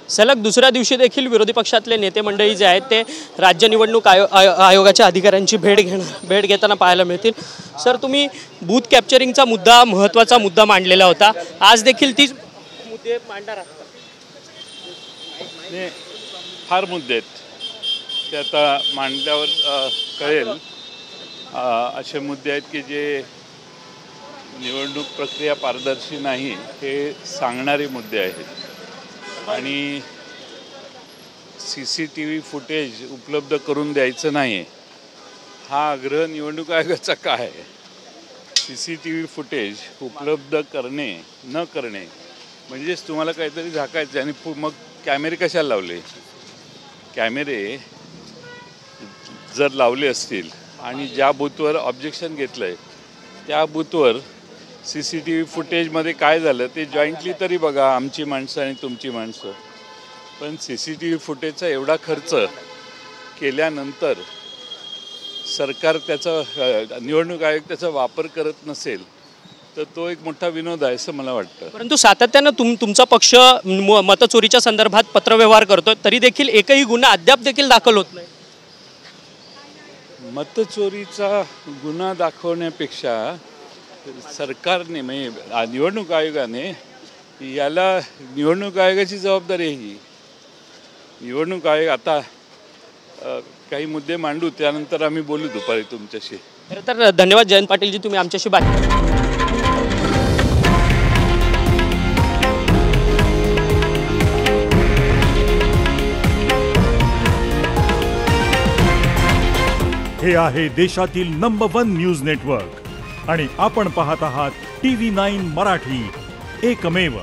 सलग दुसऱ्या दिवशी देखील विरोधी पक्षातले नेते मंडळी जे आहेत ते राज्य निवडणूक आयोगाच्या अधिकाऱ्यांची भेट घेताना पाहायला मिळतील। सर, तुम्ही बूथ कॅप्चरिंगचा मुद्दा महत्त्वाचा मुद्दा मांडलेला होता, आज देखील तीच मुद्दे मांडणार आहात? फार मुद्दे आहेत ते आता मांडल्यावर कळेल। असे मुद्दे आहेत की जे निवडणूक प्रक्रिया पारदर्शी नाही हे सांगणारे मुद्दे आहेत आणि CCTV फुटेज उपलब्ध करून द्यायचं नाही हा आग्रह निवडणूक आयोगाचा काय आहे? CCTV फुटेज उपलब्ध करणे न करणे म्हणजेच तुम्हाला काहीतरी झाकायचं आणि मग कॅमेरे कशाला लावले? कॅमेरे जर लावले असतील आणि ज्या बूथवर ऑब्जेक्शन घेतलं आहे त्या बूथवर CCTV फुटेजमध्ये काय झालं ते जॉईंटली तरी बघा, आमची माणसं आणि तुमची माणसं। पण CCTV फुटेजचा एवढा खर्च केल्यानंतर सरकार त्याचा निवडणूक आयोग त्याचा वापर करत नसेल तर तो एक मोठा विनोद आहे असं मला वाटतं। परंतु सातत्यानं तुमचा पक्ष मतचोरीच्या संदर्भात पत्रव्यवहार करतो, तरी देखील एकही गुन्हा अद्याप देखील दाखल होत नाही। मतचोरीचा गुन्हा दाखवण्यापेक्षा सरकारने म्हणजे निवडणूक आयोगाने याला निवडणूक आयोगाची जबाबदारी आहे। ही निवडणूक आयोग आता काही मुद्दे मांडू, त्यानंतर आम्ही बोलू दुपारी तुमच्याशी। तर धन्यवाद जयंत पाटील जी, तुम्ही आमच्याशी हे आहे देशातील नंबर 1 न्यूज नेटवर्क आणि आपण पाहत आहात TV9 मराठी, एकमेव।